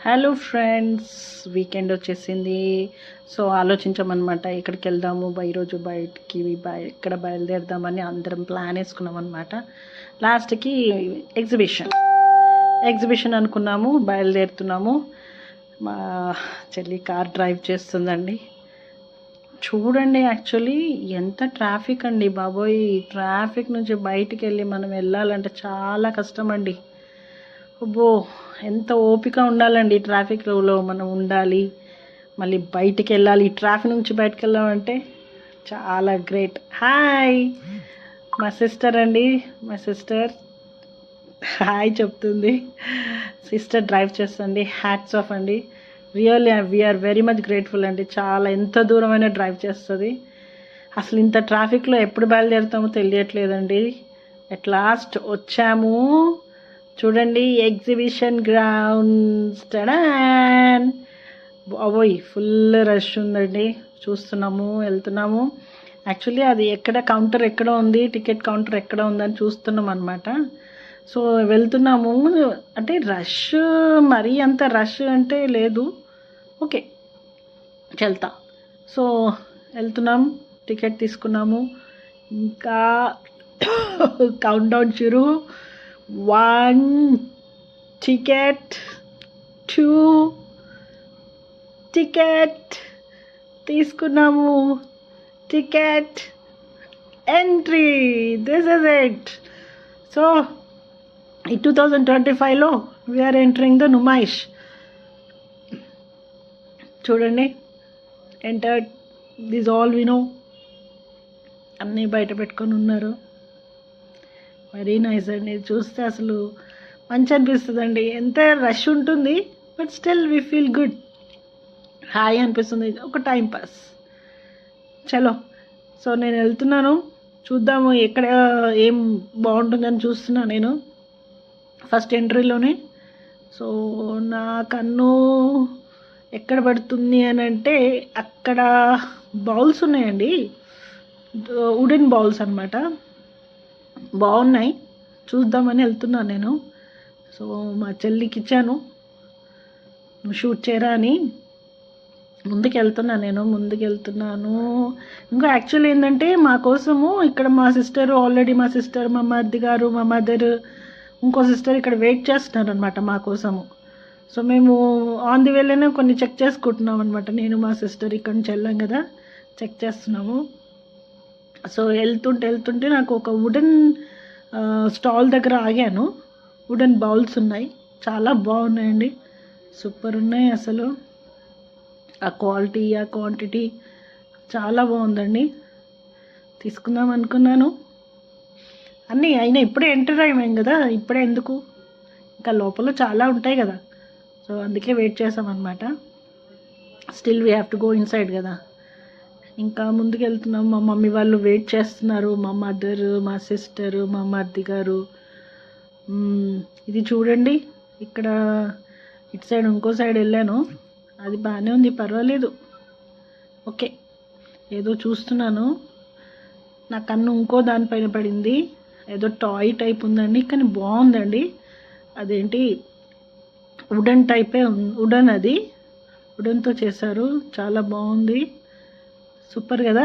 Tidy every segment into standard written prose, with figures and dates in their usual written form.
Hello friends, weekend వచ్చేసింది. So ఆలోచించామన్నమాట, ఎక్కడికి వెళ్దాము ఈరోజు, బయటికి ఎక్కడ బయలుదేరదామని అందరం ప్లాన్ వేసుకున్నాం అనమాట. లాస్ట్కి ఎగ్జిబిషన్ అనుకున్నాము, బయలుదేరుతున్నాము. మా చెల్లి కార్ డ్రైవ్ చేస్తుందండి. చూడండి, యాక్చువల్లీ ఎంత ట్రాఫిక్ అండి బాబోయ్. ట్రాఫిక్ నుంచి బయటికి వెళ్ళి మనం వెళ్ళాలంటే చాలా కష్టం అండి. అబ్బో, ఎంత ఓపిక ఉండాలండి. ట్రాఫిక్లో మనం ఉండాలి, మళ్ళీ బయటికి వెళ్ళాలి. ఈ ట్రాఫిక్ నుంచి బయటకు వెళ్ళామంటే చాలా గ్రేట్. హాయ్, మా సిస్టర్ అండి. మా సిస్టర్ హాయ్ చెప్తుంది. సిస్టర్ డ్రైవ్ చేస్తుంది. హ్యాట్స్ ఆఫ్ అండి. Really we are very much grateful అండి. చాలా ఎంత దూరమైనా డ్రైవ్ చేస్తుంది. అసలు ఇంత ట్రాఫిక్లో ఎప్పుడు బయలుదేరుతామో తెలియట్లేదండి. అట్ లాస్ట్ వచ్చాము. చూడండి, ఎగ్జిబిషన్ గ్రౌండ్స్. బాబోయ్, ఫుల్ రష్ ఉందండి. చూస్తున్నాము, వెళ్తున్నాము. యాక్చువల్లీ అది కౌంటర్ ఎక్కడ ఉంది, టికెట్ కౌంటర్ ఎక్కడ ఉందని చూస్తున్నాం అనమాట. సో వెళ్తున్నాము. అంటే రష్, మరీ అంత రష్ అంటే లేదు. ఓకే, వెళ్తా. సో వెళ్తున్నాం, టికెట్ తీసుకున్నాము. ఇంకా కౌంట్ డౌన్ షురు. 1 టికెట్, 2 టికెట్ తీసుకున్నాము. Ticket entry, this is it. So ఈ 2025లో వీఆర్ ఎంటరింగ్ ద నుమాయిష్. చూడండి, entered. This all we know. అన్నీ బయట పెట్టుకొని ఉన్నారు. వెరీ నైస్ అండి. చూస్తే అసలు మంచి అనిపిస్తుంది అండి. ఎంత రష్ ఉంటుంది, but still we feel good. Hi అనిపిస్తుంది, ఒక టైం పాస్. చలో, సో నేను వెళ్తున్నాను. చూద్దాము ఎక్కడ ఏం బాగుంటుందని చూస్తున్నాను నేను ఫస్ట్ ఎంట్రీలోనే. సో నా కన్ను ఎక్కడ పడుతుంది అని అంటే, అక్కడ బౌల్స్ ఉన్నాయండి, వుడెన్ బౌల్స్ అన్నమాట. బాగున్నాయి, చూద్దామని వెళ్తున్నాను నేను. సో మా చెల్లికి ఇచ్చాను, నువ్వు షూట్ చేయరా అని. ముందుకు వెళ్తున్నాను. ఇంకా యాక్చువల్లీ ఏంటంటే, మా కోసము ఇక్కడ మా సిస్టర్, మా మరిది గారు, మా మదర్, ఇంకో సిస్టర్ ఇక్కడ వెయిట్ చేస్తున్నారు అనమాట మా కోసము. సో మేము ఆన్ ది వేలోనే కొన్ని చెక్ చేసుకుంటున్నాం అనమాట. నేను మా సిస్టర్ ఇక్కడ నుంచి వెళ్ళాం కదా, చెక్ చేస్తున్నాము. సో వెళ్తుంటే నాకు ఒక వుడెన్ స్టాల్ దగ్గర ఆగాను. వుడెన్ బౌల్స్ ఉన్నాయి, చాలా బాగున్నాయండి. సూపర్ ఉన్నాయి అసలు. ఆ క్వాలిటీ, ఆ క్వాంటిటీ చాలా బాగుందండి. తీసుకుందాం అనుకున్నాను. అన్నీ అయినా ఇప్పుడే ఎంటర్ అయ్యాం కదా, ఇప్పుడే ఎందుకు, ఇంకా లోపల చాలా ఉంటాయి కదా. సో అందుకే వెయిట్ చేసామన్నమాట. Still we have to go inside కదా. ఇంకా ముందుకు వెళ్తున్నాం. మా మమ్మీ వాళ్ళు వెయిట్ చేస్తున్నారు, మా మదర్, మా సిస్టర్, మా మరిది గారు. ఇది చూడండి, ఇక్కడ ఇటు సైడ్ ఇంకో సైడ్ వెళ్ళాను, అది బాగానే ఉంది, పర్వాలేదు. ఓకే, ఏదో చూస్తున్నాను. నా కన్ను ఇంకో దానిపైన పడింది. ఏదో టాయ్ టైప్ ఉందండి, కానీ బాగుందండి. అదేంటి, వుడెన్ టైపే, వుడెన్, అది వుడెన్తో చేశారు, చాలా బాగుంది. సూపర్ కదా,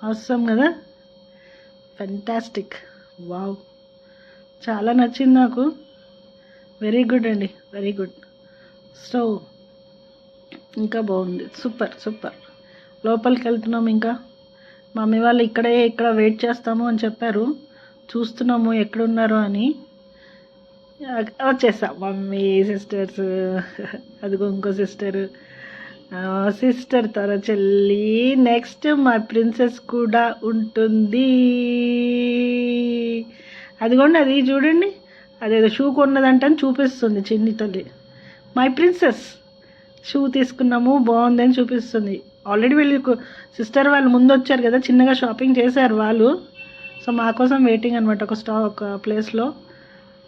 అవసరం కదా, ఫెంటాస్టిక్, వావ్, చాలా నచ్చింది నాకు. వెరీ గుడ్ అండి, వెరీ గుడ్. సో ఇంకా బాగుంది, సూపర్. లోపలికి వెళ్తున్నాము. ఇంకా మమ్మీ వాళ్ళు ఇక్కడ వెయిట్ చేస్తాము అని చెప్పారు. చూస్తున్నాము ఎక్కడున్నారో అని. వచ్చేసాం, మమ్మీ, సిస్టర్స్, అదిగో ఇంకో సిస్టర్ తన చెల్లి. నెక్స్ట్ మా ప్రిన్సెస్ కూడా ఉంటుంది. అదిగోండి, అది చూడండి, అదేదో షూ కొన్నదంటని చూపిస్తుంది చిన్ని తల్లి. మై ప్రిన్సెస్ షూ తీసుకున్నాము, బాగుందని చూపిస్తుంది. ఆల్రెడీ వీళ్ళు సిస్టర్ వాళ్ళు ముందు వచ్చారు కదా, చిన్నగా షాపింగ్ చేశారు వాళ్ళు. సో మా కోసం వెయిటింగ్ అనమాట ఒక ప్లేస్లో.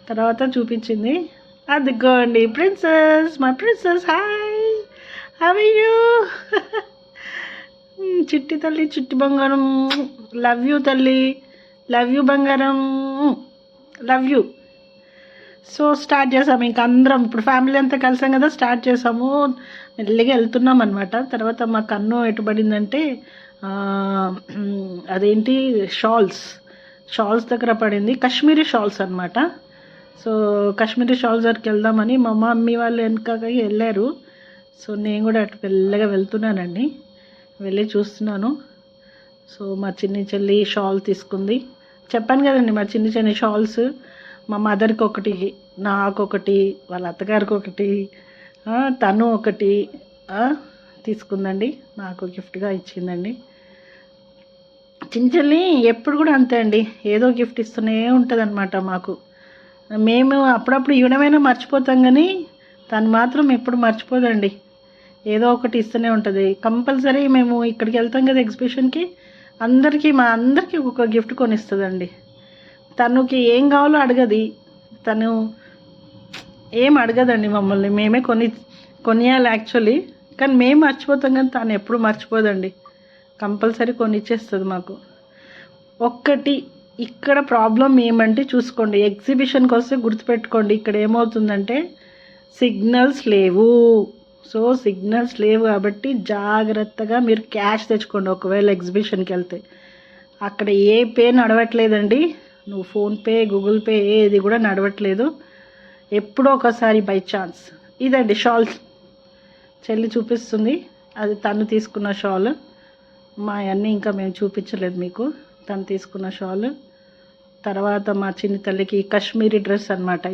తర్వాత చూపించింది. అదిగోండి princess, my princess. Hi, how are you? చిట్టి తల్లి, చిట్టి బంగారం, లవ్ యూ తల్లి, లవ్ యూ బంగారం, లవ్ యూ. సో స్టార్ట్ చేసాము ఇంకా అందరం, ఇప్పుడు ఫ్యామిలీ అంతా కలిసాం కదా, స్టార్ట్ చేసాము, మెల్లిగా వెళ్తున్నాం అనమాట. తర్వాత మా కన్ను ఎటుబడిందంటే అదేంటి షాల్స్ దగ్గర పడింది, కాశ్మీరీ షాల్స్ అనమాట. సో కాశ్మీరీ షాల్స్ దగ్గరికి వెళ్దామని మా మమ్మీ వాళ్ళు వెనకగా వెళ్ళారు. సో నేను కూడా అటు మెల్లగా వెళ్తున్నానండి, వెళ్ళి చూస్తున్నాను. సో మా చిన్ని చెల్లి షాల్ తీసుకుంది. చెప్పాను కదండి, మా చిన్ని చిన్ని షాల్స్ మా మదర్కి ఒకటి, నాకొకటి, వాళ్ళ అత్తగారికి ఒకటి, తను ఒకటి తీసుకుందండి, నాకు గిఫ్ట్గా ఇచ్చిందండి. చిన్న చెల్లి ఎప్పుడు కూడా అంతే అండి, ఏదో గిఫ్ట్ ఇస్తూనే ఉంటుంది అనమాట మాకు. మేము అప్పుడప్పుడు ఇవ్వడమైనా మర్చిపోతాం కానీ తను మాత్రం ఎప్పుడు మర్చిపోదండి, ఏదో ఒకటి ఇస్తూనే ఉంటుంది. కంపల్సరీ మేము ఇక్కడికి వెళ్తాం కదా ఎగ్జిబిషన్కి, మా అందరికీ ఒక గిఫ్ట్ కొనిస్తుందండి. తనకి ఏం కావాలో అడగది, తను ఏం అడగదండి మమ్మల్ని, మేమే కొనియాలి యాక్చువల్లీ, కానీ మేము మర్చిపోతాం కానీ తను ఎప్పుడు మర్చిపోదండి, కంపల్సరీ కొనిచ్చేస్తుంది మాకు. ఒక్కటి ఇక్కడ ప్రాబ్లం ఏమంటే చూసుకోండి, ఎగ్జిబిషన్కి వస్తే గుర్తుపెట్టుకోండి, ఇక్కడ ఏమవుతుందంటే సిగ్నల్స్ లేవు. సో సిగ్నల్స్ లేవు కాబట్టి జాగ్రత్తగా మీరు క్యాష్ తెచ్చుకోండి ఒకవేళ ఎగ్జిబిషన్కి వెళ్తే. అక్కడ ఏ పే నడవట్లేదండి, నువ్వు ఫోన్పే, గూగుల్ పే ఏది కూడా నడవట్లేదు. ఎప్పుడో ఒకసారి బై ఛాన్స్. ఇదండి షాల్స్, చెల్లి చూపిస్తుంది, అది తను తీసుకున్న షాల్. మా అన్నీ ఇంకా మేము చూపించలేదు మీకు, తను తీసుకున్న షాల్. తర్వాత మా చిన్ని తల్లికి కాశ్మీరీ డ్రెస్ అనమాట,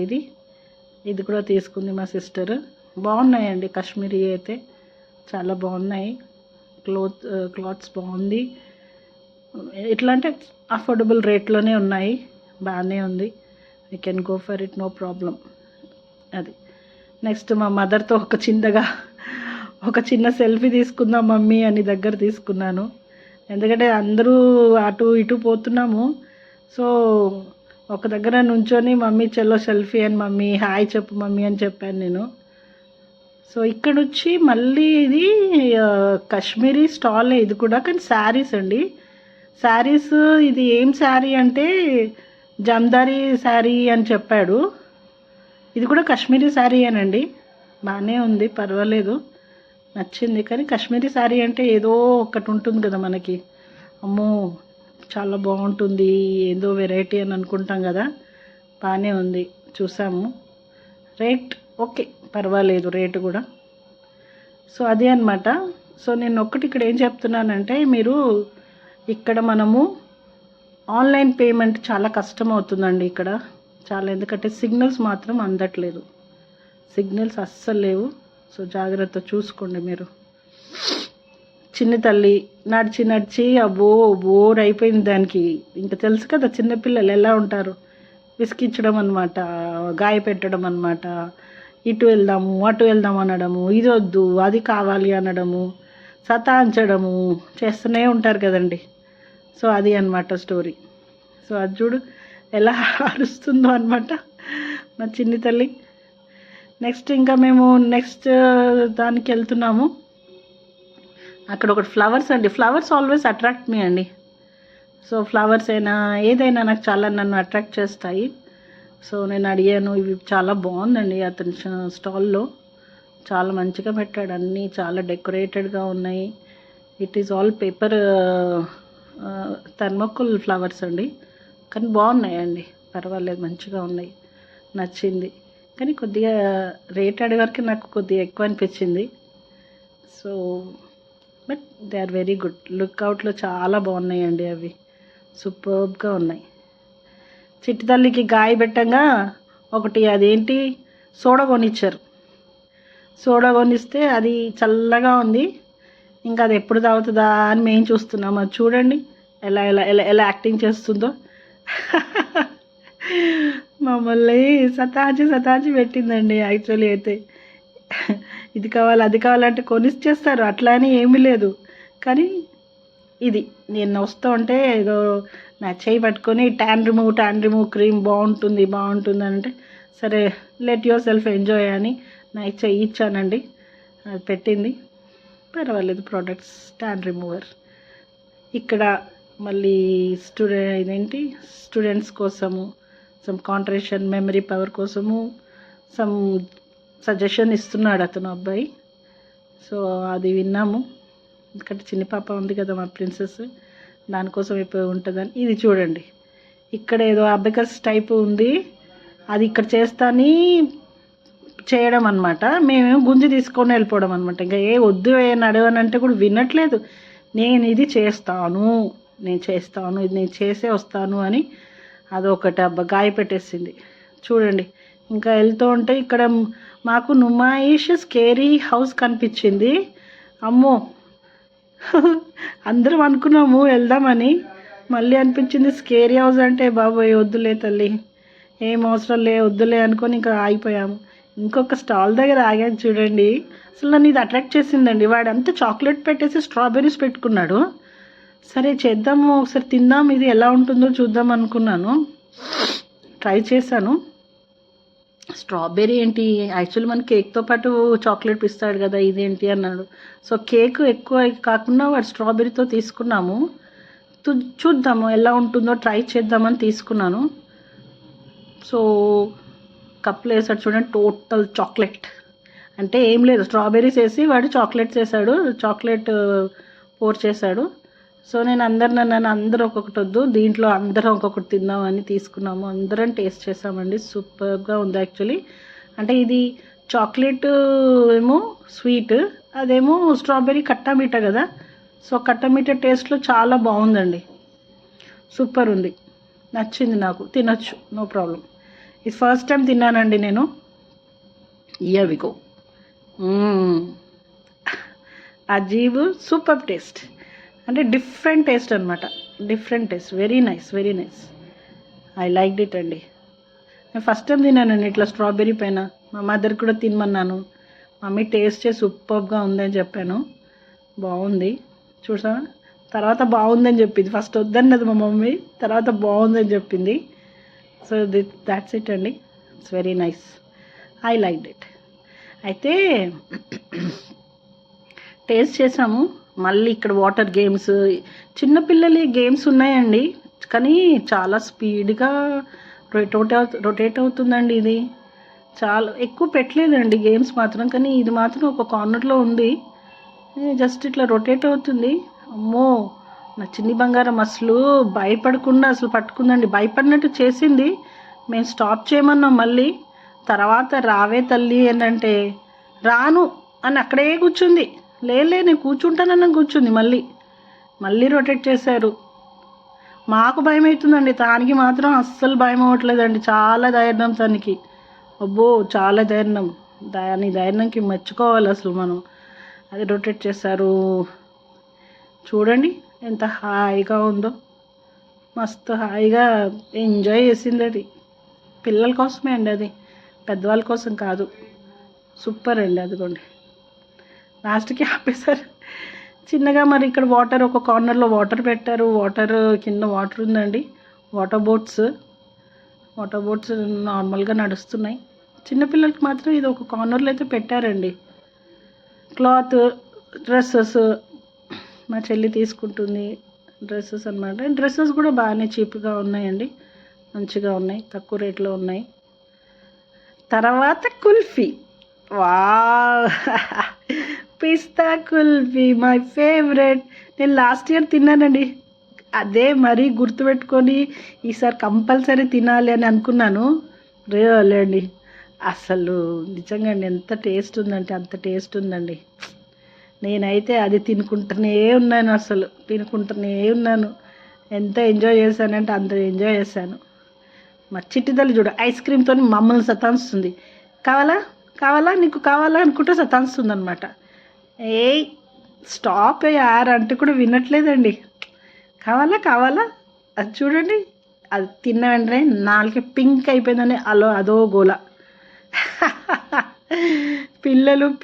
ఇది కూడా తీసుకుంది మా సిస్టర్. బాగున్నాయండి కాశ్మీరీ అయితే, చాలా బాగున్నాయి. క్లాత్స్ బాగుంది, ఎట్లా అంటే అఫోర్డబుల్ రేట్లోనే ఉన్నాయి, బాగానే ఉంది. You can go for it, no problem. అది నెక్స్ట్ మా మదర్తో ఒక చిన్న సెల్ఫీ తీసుకుందాం మమ్మీ అని దగ్గర తీసుకున్నాను, ఎందుకంటే అందరూ అటు ఇటు పోతున్నాము. సో ఒక దగ్గర నుంచొని మమ్మీ చెల్లో సెల్ఫీ అని, మమ్మీ హాయ్ చెప్పు మమ్మీ అని చెప్పాను నేను. సో ఇక్కడ వచ్చి మళ్ళీ ఇది కాశ్మీరీ స్టాల్, ఇది కూడా కానీ శారీస్ అండి, శారీస్. ఇది ఏం శారీ అంటే జమ్దారీ శారీ అని చెప్పాడు, ఇది కూడా కాశ్మీరీ శారీ అనండి, బాగానే ఉంది, పర్వాలేదు, నచ్చింది. కానీ కాశ్మీరీ శారీ అంటే ఏదో ఒకటి ఉంటుంది కదా మనకి, అమ్మో చాలా బాగుంటుంది, ఏదో వెరైటీ అని అనుకుంటాం కదా, బాగానే ఉంది, చూసాము. రేట్ ఓకే, పర్వాలేదు రేటు కూడా. సో అదే అనమాట. సో నేను ఒక్కటి ఇక్కడ ఏం చెప్తున్నానంటే, మీరు ఇక్కడ మనము ఆన్లైన్ పేమెంట్ చాలా కష్టం అవుతుందండి ఇక్కడ చాలా, ఎందుకంటే సిగ్నల్స్ మాత్రం అందట్లేదు, సిగ్నల్స్ అస్సలు లేవు. సో జాగ్రత్త చూసుకోండి మీరు. చిన్న తల్లి నడిచి బోర్ అయిపోయింది దానికి, ఇంకా తెలుసు కదా చిన్నపిల్లలు ఎలా ఉంటారు, విసికించడం అనమాట, గాయపెట్టడం అనమాట, ఇటు వెళ్దాము అటు వెళ్దాము అనడము, ఇది వద్దు అది కావాలి అనడము, సతాయించడము చేస్తూనే ఉంటారు కదండి. సో అది అనమాట స్టోరీ. సో అది చూడు ఎలా అరుస్తుందో అనమాట మా చిన్ని తల్లి. నెక్స్ట్ ఇంకా మేము దానికి వెళ్తున్నాము. అక్కడ ఒకటి ఫ్లవర్స్ అండి, ఫ్లవర్స్ ఆల్వేస్ అట్రాక్ట్ మీ అండి. సో ఫ్లవర్స్ అయినా ఏదైనా నాకు చాలా నన్ను అట్రాక్ట్ చేస్తాయి. సో నేను అడిగాను, ఇవి చాలా బాగుందండి అతని స్టాల్లో, చాలా మంచిగా పెట్టాడు, అన్నీ చాలా డెకరేటెడ్గా ఉన్నాయి. It is all paper thermocol flowers అండి, కానీ బాగున్నాయండి, పర్వాలేదు మంచిగా ఉన్నాయి, నచ్చింది. కానీ కొద్దిగా రేట్ అడిగే నాకు కొద్దిగా ఎక్కువ అనిపించింది. So but they are very good, లుక్అవుట్లో చాలా బాగున్నాయండి, అవి సూపర్బ్గా ఉన్నాయి. చిట్టి తల్లికి గాయ పెట్టంగా ఒకటి అదేంటి సోడా కొనిచ్చారు, సోడా కొనిస్తే అది చల్లగా ఉంది, ఇంకా అది ఎప్పుడు తాగుతుందా అని మేము చూస్తున్నాం. అది చూడండి ఎలా ఎలా ఎలా ఎలా యాక్టింగ్ చేస్తుందో మమ్మల్ని సతాచి పెట్టిందండి. యాక్చువల్లీ అయితే ఇది కావాలి అది కావాలంటే కొనిచ్చేస్తారు, అట్లా అని ఏమీ లేదు. కానీ ఇది నేను వస్తూ ఉంటే ఏదో నా చేయి పట్టుకొని ట్యాన్ రిమూవ్ క్రీమ్ బాగుంటుంది అని అంటే, సరే లెట్ యువర్ సెల్ఫ్ ఎంజాయ్ అని నా చెయ్యి ఇచ్చానండి, అది పెట్టింది, పర్వాలేదు. Products tan remover. ఇక్కడ మళ్ళీ స్టూడెంట్స్ కోసము సమ్ కాంట్రేషన్ మెమరీ పవర్ కోసము సమ్ సజెషన్ ఇస్తున్నాడు అతను అబ్బాయి. సో అది విన్నాము. ఎందుకంటే చిన్న పాప ఉంది కదా మా ప్రిన్సెస్, దానికోసం ఎప్పుడు ఉంటుందని. ఇది చూడండి, ఇక్కడ ఏదో అబకస్ టైప్ ఉంది, అది ఇక్కడ చేస్తాని చేయడం అనమాట. మేమేమో గుంజి తీసుకొని వెళ్ళిపోవడం అనమాట. ఇంకా ఏ వద్దు నడవనంటే కూడా వినట్లేదు. నేను ఇది చేస్తాను, ఇది నేను చేసే వస్తాను అని అదొకటి గాయ పెట్టేసింది. చూడండి, ఇంకా వెళ్తూ ఉంటే ఇక్కడ మాకు నుమాయిష్ స్కేరీ హౌస్ కనిపించింది. అమ్మో అందరం అనుకున్నాము వెళ్దామని, మళ్ళీ అనిపించింది స్కేరీ హౌస్ అంటే బాబోయ్ వద్దులే తల్లి, ఏం అవసరం వద్దులే అనుకొని ఇంకా ఆగిపోయాము. ఇంకొక స్టాల్ దగ్గర ఆగాను చూడండి, అసలు నన్ను ఇది అట్రాక్ట్ చేసిందండి. వాడంతా చాక్లెట్ పెట్టేసి స్ట్రాబెర్రీస్ పెట్టుకున్నాడు. సరే చేద్దాము, ఒకసారి తిందాం, ఇది ఎలా ఉంటుందో చూద్దాం అనుకున్నాను. ట్రై చేశాను. స్ట్రాబెర్రీ ఏంటి, యాక్చువల్లీ మన కేక్తో పాటు చాక్లెట్ ఇస్తాడు కదా, ఇదేంటి అన్నాడు. సో కేక్ ఎక్కువ కాకుండా వాడు స్ట్రాబెర్రీతో తీసుకున్నాము. చూద్దాము ఎలా ఉంటుందో ట్రై చేద్దామని తీసుకున్నాను. సో కప్లో వేసాడు చూడండి, టోటల్ చాక్లెట్. అంటే ఏం లేదు, స్ట్రాబెర్రీస్ వేసి వాడు చాక్లెట్స్ వేసాడు, చాక్లెట్ పోర్ చేశాడు. సో నేను అందరూ ఒక్కొక్కటి వద్దు, దీంట్లో అందరం ఒక్కొక్కటి తిందామని తీసుకున్నాము. అందరం టేస్ట్ చేసామండి, సూపర్గా ఉంది యాక్చువల్లీ. అంటే ఇది చాక్లెట్ ఏమో స్వీట్, అదేమో స్ట్రాబెర్రీ కట్టామీట కదా. సో కట్టామీట టేస్ట్లో చాలా బాగుందండి, సూపర్ ఉంది, నచ్చింది నాకు, తినొచ్చు, నో ప్రాబ్లం. ఇది ఫస్ట్ టైం తిన్నానండి నేను. ఇయవిగో అజీబ్, సూపర్ టేస్ట్, అంటే డిఫరెంట్ టేస్ట్ అనమాట, different taste, very nice, very nice, I like it అండి. నేను ఫస్ట్ టైం తిన్నానండి ఇట్లా స్ట్రాబెర్రీ పైన. మా మదర్ కూడా తినమన్నాను, మమ్మీ టేస్ట్ చేసి సూపర్గా ఉందని చెప్పాను. బాగుంది చూసా, తర్వాత బాగుందని చెప్పింది. ఫస్ట్ వద్దన్నది మా మమ్మీ, తర్వాత బాగుందని చెప్పింది. సో దాట్స్ ఇట్ అండి, it's very nice, I like it. అయితే టేస్ట్ చేసాము. మళ్ళీ ఇక్కడ వాటర్ గేమ్స్, చిన్నపిల్లలు గేమ్స్ ఉన్నాయండి, కానీ చాలా స్పీడ్గా రొటేట్ అవుతుందండి. ఇది చాలా ఎక్కువ పెట్టలేదండి గేమ్స్ మాత్రం, కానీ ఇది మాత్రం ఒక కార్నర్లో ఉంది, జస్ట్ ఇట్లా రొటేట్ అవుతుంది. అమ్మో నా చిన్ని బంగారం అసలు భయపడకుండా అసలు పట్టుకుందండి, భయపడినట్టు చేసింది. మేము స్టాప్ చేయమన్నాం, మళ్ళీ తర్వాత రావే తల్లి ఏంటంటే రాను అని అక్కడే కూర్చుంది. నేను కూర్చుంటానన్న కూర్చుంది. మళ్ళీ రొటేట్ చేశారు. మాకు భయం అవుతుందండి, దానికి మాత్రం అస్సలు భయం అవ్వట్లేదండి, చాలా ధైర్యం తనకి. అబ్బో చాలా ధైర్యం, దాని ధైర్యంకి మెచ్చుకోవాలి అసలు మనం. అది రొటేట్ చేశారు చూడండి, ఎంత హాయిగా ఉందో, మస్తు హాయిగా ఎంజాయ్ చేసింది. అది పిల్లల కోసమే అండి, అది పెద్దవాళ్ళ కోసం కాదు. సూపర్ అండి, అదిగోండి లాస్ట్కి ఆపేశారు చిన్నగా. మరి ఇక్కడ వాటర్, ఒక కార్నర్లో వాటర్ పెట్టారు, వాటర్ కింద వాటర్ ఉందండి. వాటర్ బోట్స్ నార్మల్గా నడుస్తున్నాయి. చిన్నపిల్లలకి మాత్రం ఇది ఒక కార్నర్లో అయితే పెట్టారండి. క్లాత్, డ్రెస్సెస్ మా చెల్లి తీసుకుంటుంది, డ్రెస్సెస్ అనమాట. డ్రెస్సెస్ కూడా బాగానే చీప్గా ఉన్నాయండి, మంచిగా ఉన్నాయి, తక్కువ రేట్లో ఉన్నాయి. తర్వాత కుల్ఫీ, వా పిస్తా కుల్ఫీ మై ఫేవరెట్. నేను లాస్ట్ ఇయర్ తిన్నానండి, అదే మరీ గుర్తుపెట్టుకొని ఈసారి కంపల్సరీ తినాలి అని అనుకున్నాను. రియల్ అండి, అసలు నిజంగా అండి ఎంత టేస్ట్ ఉందంటే అంత టేస్ట్ ఉందండి. నేనైతే అది తినుకుంటూనే ఉన్నాను. ఎంత ఎంజాయ్ చేశానంటే అంత ఎంజాయ్ చేశాను. మా చిట్టిదల్లి చూడ ఐస్ క్రీమ్తో మమ్మల్ని సతాంస్తుంది. కావాలా నీకు కావాలా అనుకుంటే సతాంస్తుంది అనమాట. స్టాప్ యార్ అంటే కూడా వినట్లేదండి. కావాలా అది చూడండి, అది తిన్న వెంటనే నాలుగు పింక్ అయిపోయిందని అదో గోల.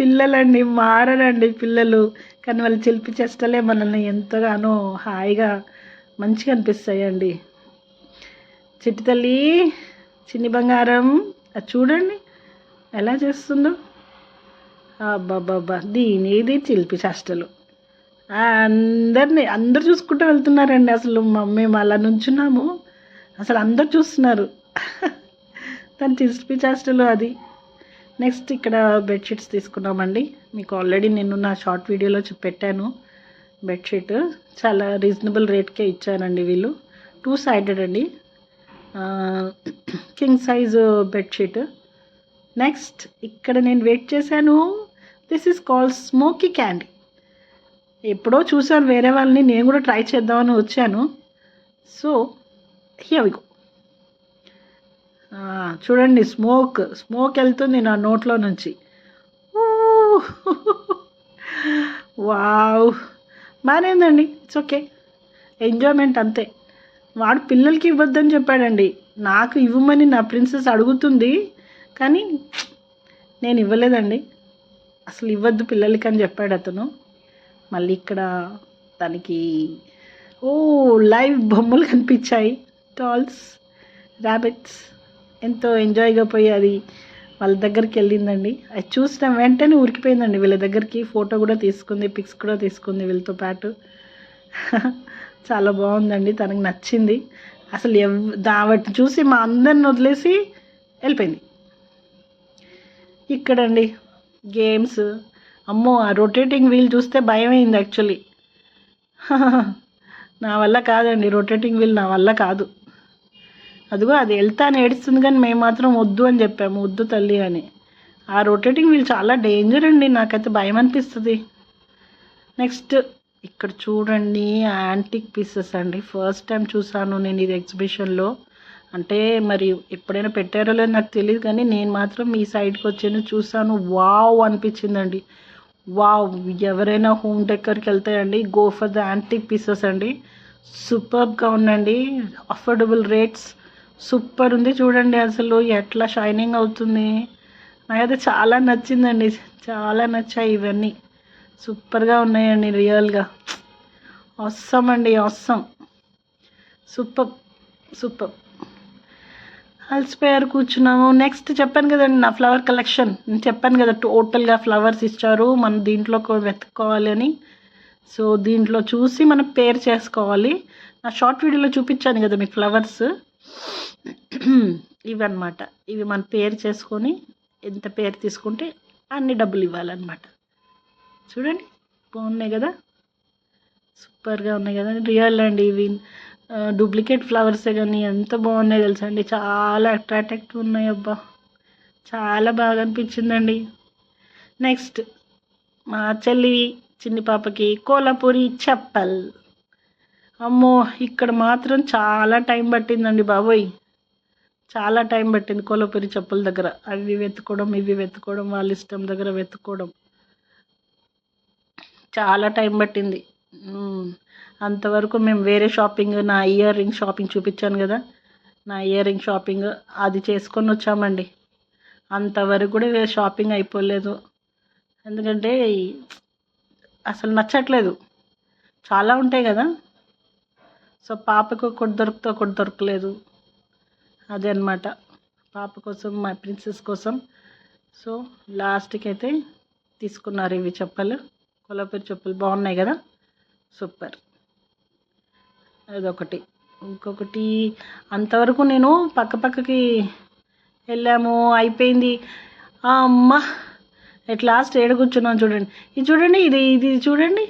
పిల్లలండి, మారరండి పిల్లలు, కానీ వాళ్ళు చిలిపి చేష్టలే మనల్ని ఎంతగానో హాయిగా మంచిగా అనిపిస్తాయండి. చిట్టి తల్లి, చిన్ని బంగారం, అది చూడండి ఎలా చేస్తుందో. అబ్బాబ్బాబ్బా, దీనిది చిలిపి చేష్టలు. అందరు చూసుకుంటూ వెళ్తున్నారండి. అసలు మేము అలా నుంచున్నాము, అసలు అందరు చూస్తున్నారు. తను చేష్టలు అది. నెక్స్ట్ ఇక్కడ బెడ్షీట్స్ తీసుకున్నామండి. మీకు ఆల్రెడీ నేను నా షార్ట్ వీడియోలో పెట్టాను. బెడ్షీట్ చాలా రీజనబుల్ రేట్కే ఇచ్చారండి వీళ్ళు. 2 సైడెడ్ అండి, కింగ్ సైజు బెడ్షీట్. నెక్స్ట్ ఇక్కడ నేను వెయిట్ చేశాను. This is called smoky candy. ఎప్పుడో చూసాను వేరే వాళ్ళని, నేను కూడా ట్రై చేద్దామని వచ్చాను. So here we go. చూడండి, స్మోక్ వెళ్తుంది నా నోట్లో నుంచి. వావ్, బాగానే ఉందండి. ఇట్స్ ఓకే, ఎంజాయ్మెంట్ అంతే. వాడు పిల్లలకి ఇవ్వద్దని చెప్పాడండి, నాకు ఇవ్వమని నా ప్రిన్సెస్ అడుగుతుంది, కానీ నేను ఇవ్వలేదండి. అసలు ఇవ్వద్దు పిల్లలకి అని చెప్పాడు అతను. మళ్ళీ ఇక్కడ తనకి లైవ్ బొమ్మలు కనిపించాయి, డాల్స్, ర్యాబిట్స్. ఎంతో ఎంజాయ్గా పోయి అది వాళ్ళ దగ్గరికి వెళ్ళిందండి. అది చూసిన వెంటనే ఉరికిపోయిందండి వీళ్ళ దగ్గరికి. ఫోటో కూడా తీసుకుంది, పిక్స్ కూడా తీసుకుంది వీళ్ళతో పాటు. చాలా బాగుందండి, తనకు నచ్చింది. అసలు వాటిని చూసి మా అందరిని వదిలేసి వెళ్ళిపోయింది. ఇక్కడండి గేమ్స్. అమ్మో, ఆ రొటేటింగ్ వీల్ చూస్తే భయం అయింది యాక్చువల్లీ. నా వల్ల కాదండి, రొటేటింగ్ వీల్ నా వల్ల కాదు. అదిగో అది వెళ్తాను ఏడుస్తుంది, కానీ మేము మాత్రం వద్దు అని చెప్పాము, వద్దు తల్లి అని. ఆ రొటేటింగ్ వీల్ చాలా డేంజర్ అండి, నాకైతే భయం అనిపిస్తుంది. నెక్స్ట్ ఇక్కడ చూడండి, యాంటిక్ పీసెస్ అండి. ఫస్ట్ టైం చూసాను నేను ఇది ఎగ్జిబిషన్లో. అంటే మరి ఎప్పుడైనా పెట్టారో లేదో నాకు తెలియదు, కానీ నేను మాత్రం ఈ సైడ్కి వచ్చాను, చూసాను. వావ్ అనిపించిందండి. వావ్, ఎవరైనా హోమ్ డెకర్కి వెళ్తాయండి, go for the antique pieces అండి. సూపర్గా ఉందండి, అఫోర్డబుల్ రేట్స్. సూపర్ ఉంది చూడండి, అసలు ఎట్లా షైనింగ్ అవుతుంది. నాకైతే చాలా నచ్చిందండి, చాలా నచ్చాయి ఇవన్నీ. సూపర్గా ఉన్నాయండి, రియల్గా ఆసమ్ అండి, ఆసమ్. Super super. అలసిపోయారు, కూర్చున్నాము. నెక్స్ట్ చెప్పాను కదండి నా ఫ్లవర్ కలెక్షన్. నేను చెప్పాను కదా టోటల్గా ఫ్లవర్స్ ఇచ్చారు, మనం దీంట్లో వెతుక్కోవాలి అని. సో దీంట్లో చూసి మనం పేర్ చేసుకోవాలి. నా షార్ట్ వీడియోలో చూపించాను కదా మీకు ఫ్లవర్స్, ఇవన్నమాట. ఇవి మనం పేర్ చేసుకొని ఎంత పేరు తీసుకుంటే అన్ని డబ్బులు ఇవ్వాలన్నమాట. చూడండి, బాగున్నాయి కదా, సూపర్గా ఉన్నాయి కదా, రియల్ అండి. ఇవి డూప్లికేట్ ఫ్లవర్సే కానీ ఎంత బాగున్నాయి తెలుసా అండి, చాలా అట్రాక్టివ్ ఉన్నాయి. అబ్బా, చాలా బాగా అనిపించిందండి. నెక్స్ట్ మా చెల్లి చిన్ని పాపకి కోలాపూరి చెప్పల్. అమ్మో, ఇక్కడ మాత్రం చాలా టైం పట్టిందండి బాబోయ్, చాలా టైం పట్టింది కోలాపూరి చెప్పుల దగ్గర. అవి వెతుక్కోవడం, ఇవి వెతుక్కోవడం, వాళ్ళ ఇష్టం దగ్గర వెతుక్కోవడం, చాలా టైం పట్టింది. అంతవరకు మేము వేరే షాపింగ్, నా ఇయర్ రింగ్ షాపింగ్ చూపించాను కదా, నా ఇయర్ రింగ్ షాపింగ్ అది చేసుకొని వచ్చామండి. అంతవరకు కూడా షాపింగ్ అయిపోలేదు, ఎందుకంటే అసలు నచ్చట్లేదు, చాలా ఉంటాయి కదా. సో పాపకు ఒకటి దొరికితే ఒకటి దొరకలేదు, అదే అనమాట. పాప కోసం, మా ప్రిన్సెస్ కోసం. సో లాస్ట్కి అయితే తీసుకున్నారు ఇవి చెప్పలు, కొల్లాపూరి చెప్పులు. బాగున్నాయి కదా, సూపర్. అదొకటి. ఇంకొకటి, అంతవరకు నేను పక్కకి వెళ్ళాము, అయిపోయింది. అమ్మ, ఎట్ లాస్ట్ ఏడ కూర్చున్నాను చూడండి. ఇది చూడండి, ఇది చూడండి,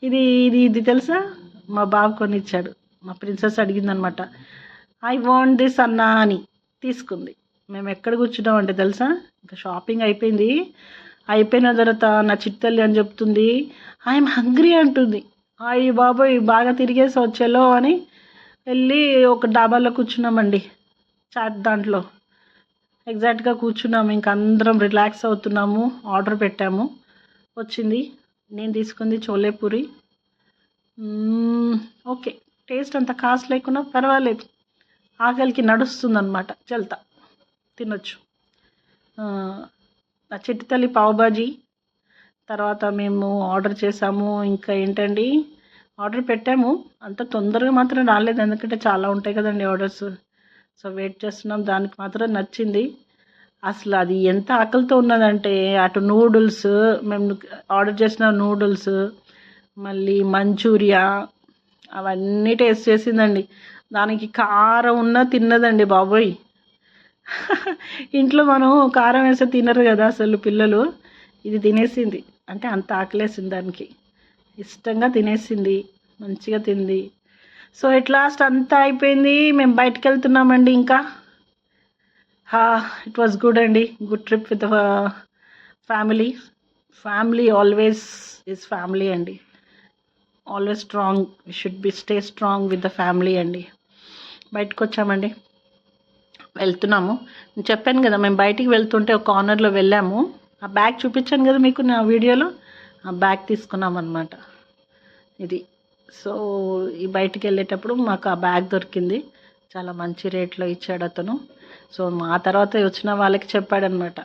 ఇది తెలుసా, మా బాబు కొనిచ్చాడు. మా ప్రిన్సెస్ అడిగిందనమాట, ఐ వాంట్ దిస్ అన్నా అని తీసుకుంది. మేము ఎక్కడ కూర్చున్నామంటే తెలుసా, ఇంకా షాపింగ్ అయిపోయింది. అయిపోయిన తర్వాత నా చిట్టల్లి అని చెప్తుంది, ఐఎమ్ హంగ్రీ అంటుంది. అయ్యి బాబోయ్, బాగా తిరిగేసి వచ్చేలో అని వెళ్ళి ఒక డాబాలో కూర్చున్నామండి, చాట్ దాంట్లో ఎగ్జాక్ట్గా కూర్చున్నాము. ఇంక అందరం రిలాక్స్ అవుతున్నాము. ఆర్డర్ పెట్టాము, వచ్చింది. నేను తీసుకుంది చోలే పూరి. ఓకే, టేస్ట్ అంత కాస్ట్ లేకున్నా పర్వాలేదు, ఆకలికి నడుస్తుందన్నమాట, చల్తా తినొచ్చు. నా చిట్టి తల్లి పావుబాజీ. తర్వాత మేము ఆర్డర్ చేసాము. ఇంకా ఏంటండి, ఆర్డర్ పెట్టాము, అంత తొందరగా మాత్రం రాలేదు, ఎందుకంటే చాలా ఉంటాయి కదండి ఆర్డర్స్. సో వెయిట్ చేస్తున్నాం, దానికి మాత్రం నచ్చింది. అసలు అది ఎంత ఆకలితో ఉన్నదంటే, అటు నూడిల్స్, మేము ఆర్డర్ చేసిన నూడిల్స్, మళ్ళీ మంచూరియా, అవన్నీ టేస్ట్ చేసిందండి. దానికి కారం ఉన్న తిన్నదండి బాబోయ్. ఇంట్లో మనం కారం వేస్తే తినరు కదా అసలు పిల్లలు. ఇది తినేసింది, అంటే అంత ఆకలేసింది దానికి, ఇష్టంగా తినేసింది, మంచిగా తింది. సో ఎట్ లాస్ట్ అంతా అయిపోయింది, మేము బయటకు వెళ్తున్నామండి. ఇంకా ఇట్ వాజ్ గుడ్ అండి, good trip with family. Family always is family అండి, always strong, we should be stay strong with the family అండి. బయటకు వచ్చామండి, వెళ్తున్నాము. నేను చెప్పాను కదా మేము బయటికి వెళ్తుంటే ఒక కార్నర్లో వెళ్ళాము. ఆ బ్యాగ్ చూపించాను కదా మీకు నా వీడియోలో, ఆ బ్యాగ్ తీసుకున్నాం అనమాట ఇది. సో ఈ బయటికి వెళ్ళేటప్పుడు మాకు ఆ బ్యాగ్ దొరికింది, చాలా మంచి రేట్లో ఇచ్చాడు అతను. సో మా తర్వాత వచ్చిన వాళ్ళకి చెప్పాడనమాట,